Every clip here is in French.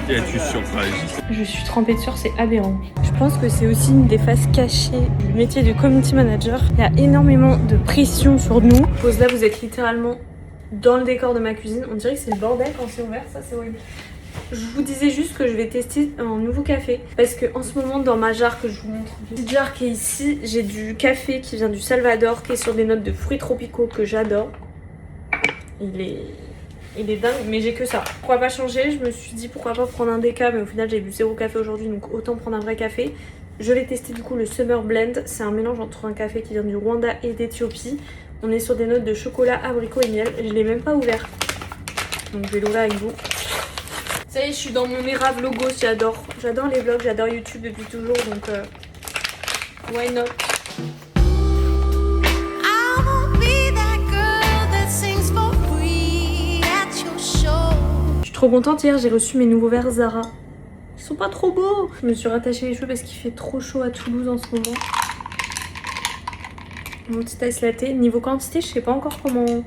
es-tu surprise? Je suis trempée de sueur, c'est aberrant. Je pense que c'est aussi une des phases cachées du métier de community manager. Il y a énormément de pression sur nous. Pose là, vous êtes littéralement dans le décor de ma cuisine. On dirait que c'est le bordel quand c'est ouvert, ça c'est horrible. Je vous disais juste que je vais tester un nouveau café parce que en ce moment dans ma jarre que je vous montre, une petite jarre qui est ici, j'ai du café qui vient du Salvador qui est sur des notes de fruits tropicaux que j'adore. Il est dingue, mais j'ai que ça. Pourquoi pas changer? Je me suis dit pourquoi pas prendre un déca, mais au final j'ai bu 0 café aujourd'hui, donc autant prendre un vrai café. Je vais tester du coup le Summer Blend. C'est un mélange entre un café qui vient du Rwanda et d'Éthiopie. On est sur des notes de chocolat, abricot et miel. Je l'ai même pas ouvert, donc je vais l'ouvrir avec vous. Ça y est, je suis dans mon era vlogos, j'adore. J'adore les vlogs, j'adore YouTube depuis toujours, donc why not? Je suis trop contente, hier j'ai reçu mes nouveaux verres Zara. Ils sont pas trop beaux. Je me suis rattaché les cheveux parce qu'il fait trop chaud à Toulouse en ce moment. Mon petit ice latte. Niveau quantité, je sais pas encore comment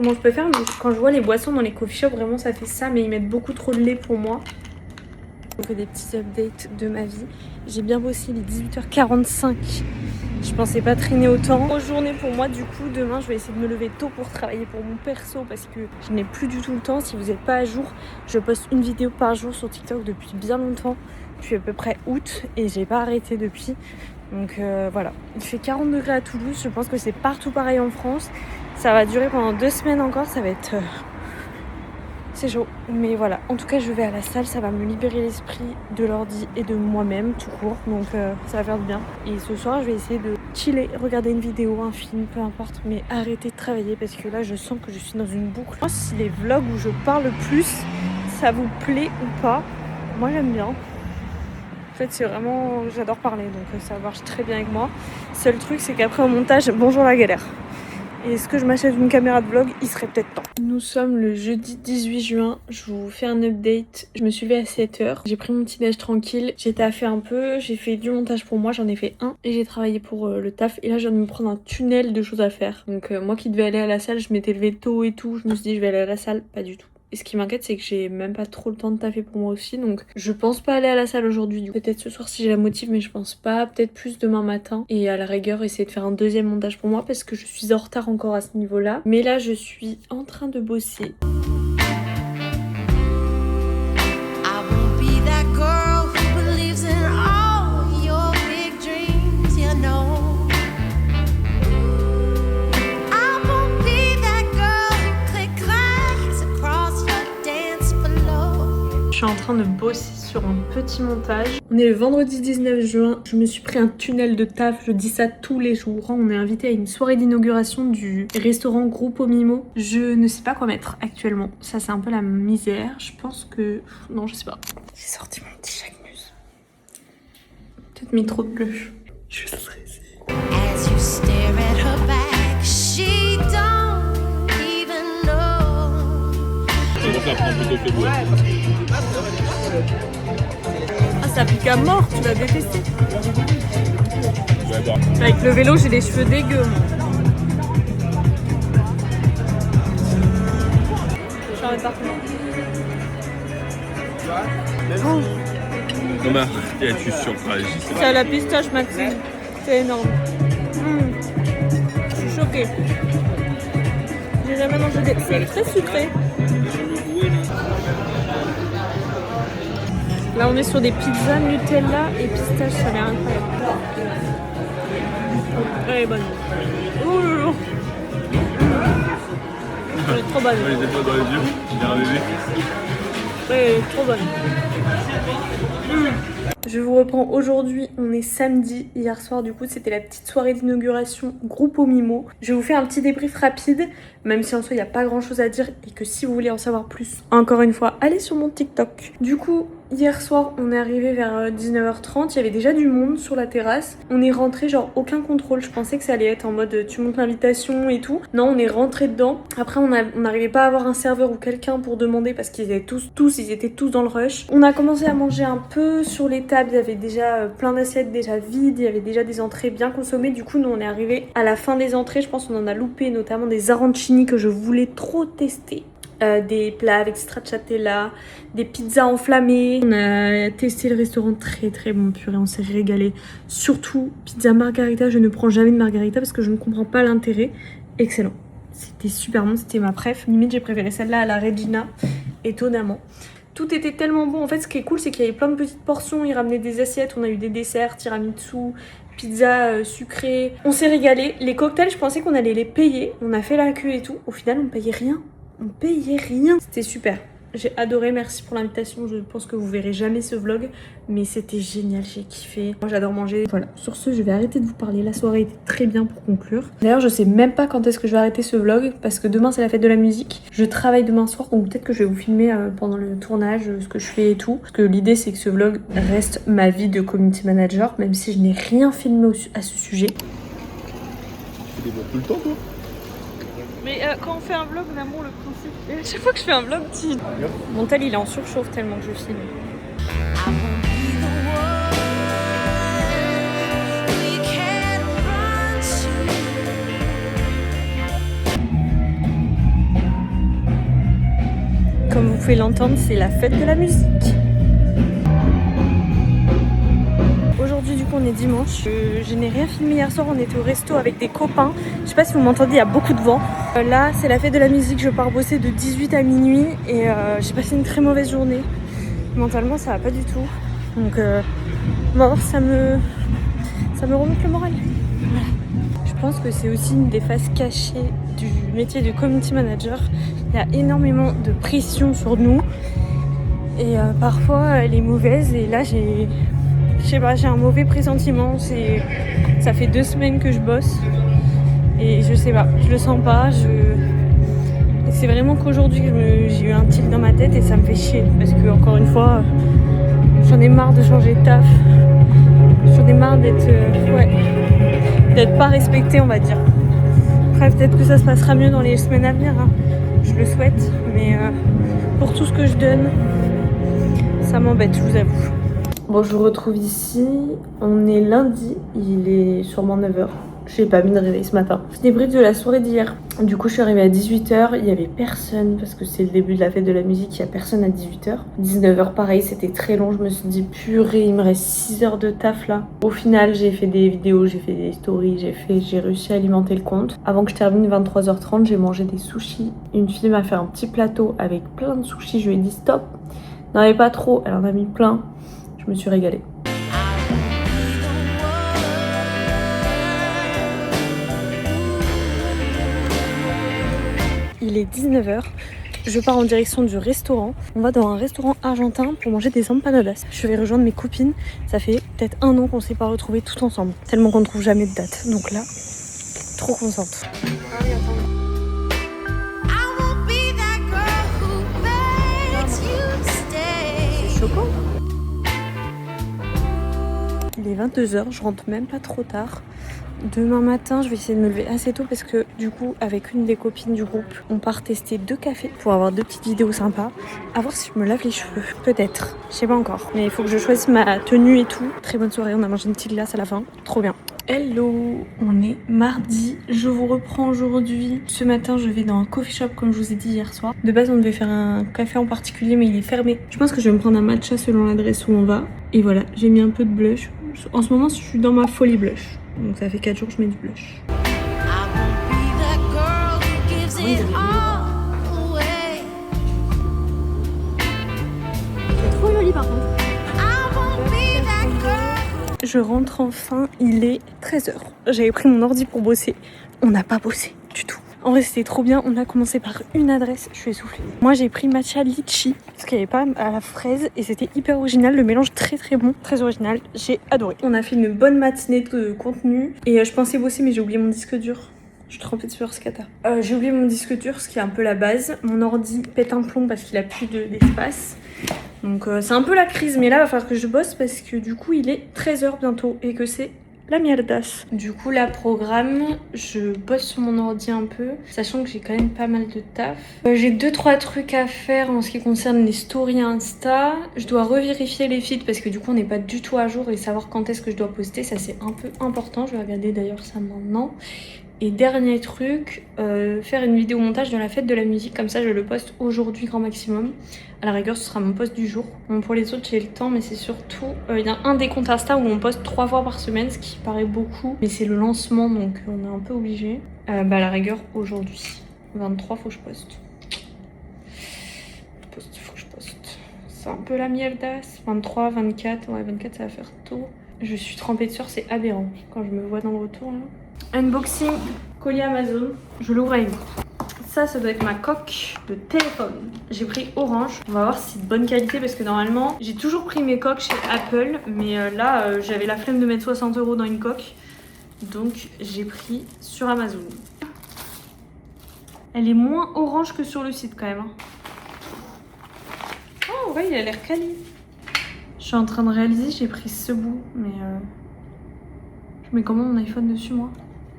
je peux faire, mais quand je vois les boissons dans les coffee shops, vraiment ça fait ça, mais ils mettent beaucoup trop de lait pour moi. Je vous fais des petits updates de ma vie. J'ai bien bossé, il est 18h45. Je pensais pas traîner autant. Grosse journée pour moi, du coup demain je vais essayer de me lever tôt pour travailler pour mon perso parce que je n'ai plus du tout le temps. Si vous n'êtes pas à jour, je poste une vidéo par jour sur TikTok depuis bien longtemps, depuis à peu près août, et j'ai pas arrêté depuis. Donc voilà, il fait 40 degrés à Toulouse, je pense que c'est partout pareil en France. Ça va durer pendant 2 semaines encore, ça va être... C'est chaud, mais voilà. En tout cas, je vais à la salle, ça va me libérer l'esprit de l'ordi et de moi-même, tout court. Donc ça va faire du bien. Et ce soir, je vais essayer de chiller, regarder une vidéo, un film, peu importe, mais arrêter de travailler parce que là, je sens que je suis dans une boucle. Moi, si les vlogs où je parle plus, ça vous plaît ou pas, moi j'aime bien. En fait, c'est vraiment... J'adore parler, donc ça marche très bien avec moi. Seul truc, c'est qu'après au montage, bonjour la galère. Et est-ce que je m'achète une caméra de vlog? Il serait peut-être temps. Nous sommes le jeudi 18 juin. Je vous fais un update. Je me suis levée à 7h. J'ai pris mon petit déj tranquille. J'ai taffé un peu. J'ai fait du montage pour moi. J'en ai fait un. Et j'ai travaillé pour le taf. Et là, je viens de me prendre un tunnel de choses à faire. Donc moi qui devais aller à la salle, je m'étais levée tôt et tout. Je me suis dit je vais aller à la salle. Pas du tout. Et ce qui m'inquiète, c'est que j'ai même pas trop le temps de taffer pour moi aussi. Donc je pense pas aller à la salle aujourd'hui. Peut-être ce soir si j'ai la motive, mais je pense pas. Peut-être plus demain matin. Et à la rigueur, essayer de faire un deuxième montage pour moi parce que je suis en retard encore à ce niveau-là. Mais là, je suis en train de bosser. Je suis en train de bosser sur un petit montage. On est le vendredi 19 juin. Je me suis pris un tunnel de taf. Je dis ça tous les jours. On est invité à une soirée d'inauguration du restaurant Gruppo Mimo. Je ne sais pas quoi mettre actuellement. Ça, c'est un peu la misère. Je pense que... Non, je sais pas. J'ai sorti mon petit Jacquemus. Peut-être mis trop de bleu. Je suis stressée. As you stare at her back, she don't even know. Ça prend plutôt que ouais. Ah, ça pique à mort, tu vas détester. J'adore. Avec le vélo, j'ai les cheveux dégueux. J'arrête partout. Oh. Comment es-tu surprise? C'est à la pistache, Maxime. C'est énorme. Je suis choquée. J'ai jamais mangé des... C'est très sucré. Là, on est sur des pizzas Nutella et pistache, ça a l'air incroyable. Elle est bonne. Ouh loulou. Elle est trop bonne. Ouais, il était pas dans les yeux, il a un bébé. Elle est trop bonne. Je vous reprends aujourd'hui, on est samedi. Hier soir, du coup, c'était la petite soirée d'inauguration Gruppo Mimo. Je vais vous faire un petit débrief rapide, même si en soi, il n'y a pas grand chose à dire et que si vous voulez en savoir plus, encore une fois, allez sur mon TikTok. Du coup, hier soir, on est arrivé vers 19h30, il y avait déjà du monde sur la terrasse. On est rentré, genre aucun contrôle. Je pensais que ça allait être en mode tu montes l'invitation et tout. Non, on est rentré dedans. Après, on n'arrivait pas à avoir un serveur ou quelqu'un pour demander parce qu'ils étaient ils étaient tous dans le rush. On a commencé à manger un peu sur les tables. Il y avait déjà plein d'assiettes déjà vides. Il y avait déjà des entrées bien consommées. Du coup, nous, on est arrivé à la fin des entrées. Je pense qu'on en a loupé notamment des arancini que je voulais trop tester. des plats avec stracciatella, des pizzas enflammées. On a testé le restaurant, très très bon, purée, on s'est régalé. Surtout pizza margarita, je ne prends jamais de margarita parce que je ne comprends pas l'intérêt. Excellent, c'était super bon, c'était ma préf. Limite j'ai préféré celle-là à la Regina, étonnamment. Tout était tellement bon. En fait, ce qui est cool, c'est qu'il y avait plein de petites portions. Ils ramenaient des assiettes. On a eu des desserts, tiramisu, pizza sucrée. On s'est régalé. Les cocktails, je pensais qu'on allait les payer. On a fait la queue et tout. Au final, on payait rien. On payait rien. C'était super. J'ai adoré, merci pour l'invitation. Je pense que vous verrez jamais ce vlog, mais c'était génial, j'ai kiffé. Moi j'adore manger. Voilà, sur ce, je vais arrêter de vous parler. La soirée était très bien pour conclure. D'ailleurs, je sais même pas quand est-ce que je vais arrêter ce vlog parce que demain c'est la fête de la musique. Je travaille demain soir, donc peut-être que je vais vous filmer pendant le tournage ce que je fais et tout. Parce que l'idée c'est que ce vlog reste ma vie de community manager, même si je n'ai rien filmé à ce sujet. Tu les vois tout le temps, toi? Mais quand on fait un vlog, on a bon le principe. Et à chaque fois que je fais un vlog, mon tel il est en surchauffe tellement que je filme. Comme vous pouvez l'entendre, c'est la fête de la musique. Aujourd'hui du coup on est dimanche, je n'ai rien filmé hier soir, on était au resto avec des copains. Je sais pas si vous m'entendez, il y a beaucoup de vent. Là c'est la fête de la musique, je pars bosser de 18 à minuit et j'ai passé une très mauvaise journée. Mentalement ça va pas du tout. Donc on va voir si ça me remonte le moral. Voilà. Je pense que c'est aussi une des faces cachées du métier de community manager. Il y a énormément de pression sur nous et parfois elle est mauvaise et là je sais pas, j'ai un mauvais pressentiment. Ça fait 2 semaines que je bosse et je sais pas, je le sens pas. Et c'est vraiment qu'aujourd'hui que j'ai eu un tilt dans ma tête et ça me fait chier parce que encore une fois, j'en ai marre de changer de taf. J'en ai marre d'être pas respectée, on va dire. Après, peut-être que ça se passera mieux dans les semaines à venir. Hein. Je le souhaite, mais pour tout ce que je donne, ça m'embête, je vous avoue. Bon, je vous retrouve ici, on est lundi, il est sûrement 9h. J'ai pas mis de réveil ce matin. Je débriefe de la soirée d'hier. Du coup, je suis arrivée à 18h, il y avait personne parce que c'est le début de la fête de la musique, il y a personne à 18h. 19h, pareil, c'était très long, je me suis dit purée, il me reste 6 heures de taf là. Au final, j'ai fait des vidéos, j'ai fait des stories, j'ai réussi à alimenter le compte. Avant que je termine 23h30, j'ai mangé des sushis. Une fille m'a fait un petit plateau avec plein de sushis, je lui ai dit stop, n'en avait pas trop, elle en a mis plein. Je me suis régalée. Il est 19h, je pars en direction du restaurant. On va dans un restaurant argentin pour manger des empanadas. Je vais rejoindre mes copines. Ça fait peut-être 1 an qu'on s'est pas retrouvés tout ensemble. Tellement qu'on ne trouve jamais de date. Donc là, trop contente. C'est choquant. Il est 22h, je rentre même pas trop tard. Demain matin, je vais essayer de me lever assez tôt parce que du coup, avec une des copines du groupe, on part tester 2 cafés pour avoir 2 petites vidéos sympas. À voir si je me lave les cheveux, peut-être. Je sais pas encore. Mais il faut que je choisisse ma tenue et tout. Très bonne soirée, on a mangé une petite glace à la fin. Trop bien. Hello, on est mardi, je vous reprends aujourd'hui. Ce matin, je vais dans un coffee shop comme je vous ai dit hier soir. De base, on devait faire un café en particulier, mais il est fermé. Je pense que je vais me prendre un matcha selon l'adresse où on va. Et voilà, j'ai mis un peu de blush. En ce moment, je suis dans ma folie blush. Donc ça fait 4 jours que je mets du blush. C'est trop joli par contre. Je rentre enfin, il est 13h. J'avais pris mon ordi pour bosser. On n'a pas bossé du tout. En vrai c'était trop bien, on a commencé par une adresse, je suis essoufflée. Moi j'ai pris matcha litchi, parce qu'il n'y avait pas à la fraise et c'était hyper original, le mélange très très bon, très original, j'ai adoré. On a fait une bonne matinée de contenu et je pensais bosser mais j'ai oublié mon disque dur. Je suis trempée de sueur scata. J'ai oublié mon disque dur, ce qui est un peu la base. Mon ordi pète un plomb parce qu'il a plus d'espace. Donc c'est un peu la crise, mais là il va falloir que je bosse parce que du coup il est 13h bientôt et que c'est la mierdasse. Du coup la programme, je bosse sur mon ordi un peu, sachant que j'ai quand même pas mal de taf. J'ai 2-3 trucs à faire en ce qui concerne les stories Insta. Je dois revérifier les feeds parce que du coup on n'est pas du tout à jour et savoir quand est-ce que je dois poster, ça c'est un peu important. Je vais regarder d'ailleurs ça maintenant. Et dernier truc, faire une vidéo montage de la fête de la musique, comme ça je le poste aujourd'hui grand maximum. À la rigueur ce sera mon post du jour. Bon, pour les autres j'ai le temps, mais c'est surtout... Il y a un des comptes Insta où on poste 3 fois par semaine, ce qui paraît beaucoup. Mais c'est le lancement donc on est un peu obligé. À la rigueur aujourd'hui. 23 faut que je poste. Faut que je poste. C'est un peu la mierdasse. 23, 24, ouais 24 ça va faire tôt. Je suis trempée de sueur, c'est aberrant quand je me vois dans le retour là. Unboxing colis Amazon, je l'ouvre avec vous. Ça doit être ma coque de téléphone. J'ai pris orange. On va voir si c'est de bonne qualité parce que normalement, j'ai toujours pris mes coques chez Apple. Mais là, j'avais la flemme de mettre 60 € dans une coque. Donc, j'ai pris sur Amazon. Elle est moins orange que sur le site quand même. Oh ouais, il a l'air quali. Je suis en train de réaliser, j'ai pris ce bout. Mais je mets comment mon iPhone dessus moi?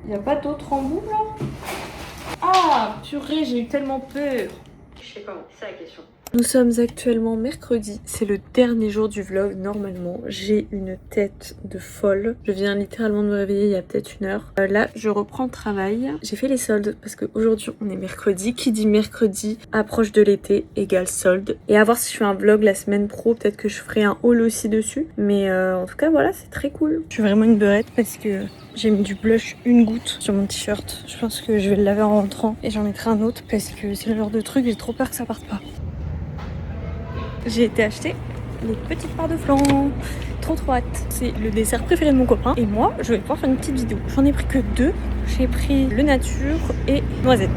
Il n'y a pas d'autre embout là? Ah purée, j'ai eu tellement peur. Je fais comment? C'est la question. Nous sommes actuellement mercredi, c'est le dernier jour du vlog. Normalement, j'ai une tête de folle. Je viens littéralement de me réveiller il y a peut-être 1 heure. Là, je reprends le travail. J'ai fait les soldes parce qu'aujourd'hui, on est mercredi. Qui dit mercredi, approche de l'été, égale solde. Et à voir si je fais un vlog la semaine pro, peut-être que je ferai un haul aussi dessus. Mais en tout cas, voilà, c'est très cool. Je suis vraiment une beurette parce que j'ai mis du blush une goutte sur mon t-shirt. Je pense que je vais le laver en rentrant et j'en mettrai un autre parce que c'est le genre de truc, j'ai trop peur que ça parte pas. J'ai été acheter les petites parts de flan. Trop hâte. C'est le dessert préféré de mon copain. Et moi, je vais pouvoir faire une petite vidéo. J'en ai pris que 2. J'ai pris le nature et noisette.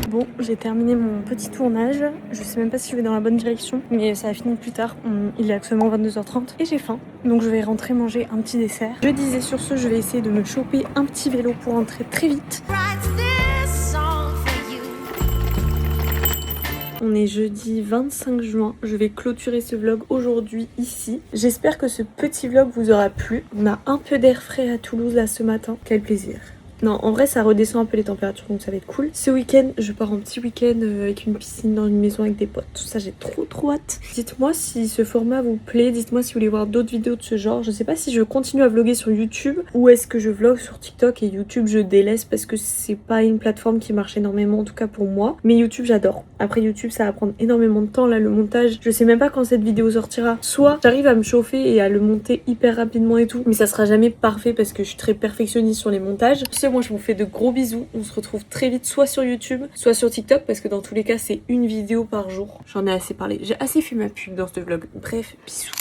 Bon, j'ai terminé mon petit tournage. Je sais même pas si je vais dans la bonne direction. Mais ça va finir plus tard. Il est actuellement 22h30. Et j'ai faim. Donc je vais rentrer manger un petit dessert. Je disais sur ce, je vais essayer de me choper un petit vélo pour rentrer très vite. On est jeudi 25 juin, je vais clôturer ce vlog aujourd'hui ici. J'espère que ce petit vlog vous aura plu. On a un peu d'air frais à Toulouse là ce matin, quel plaisir. Non, en vrai, ça redescend un peu les températures, donc ça va être cool. Ce week-end, je pars en petit week-end avec une piscine dans une maison avec des potes. Tout ça, j'ai trop hâte. Dites-moi si ce format vous plaît. Dites-moi si vous voulez voir d'autres vidéos de ce genre. Je sais pas si je continue à vlogger sur YouTube ou est-ce que je vlog sur TikTok et YouTube je délaisse parce que c'est pas une plateforme qui marche énormément, en tout cas pour moi. Mais YouTube, j'adore. Après YouTube, ça va prendre énormément de temps. Là, le montage, je sais même pas quand cette vidéo sortira. Soit j'arrive à me chauffer et à le monter hyper rapidement et tout, mais ça sera jamais parfait parce que je suis très perfectionniste sur les montages. Moi je vous fais de gros bisous, on se retrouve très vite soit sur YouTube, soit sur TikTok parce que dans tous les cas c'est une vidéo par jour. J'en ai assez parlé, j'ai assez fait ma pub dans ce vlog. Bref, bisous.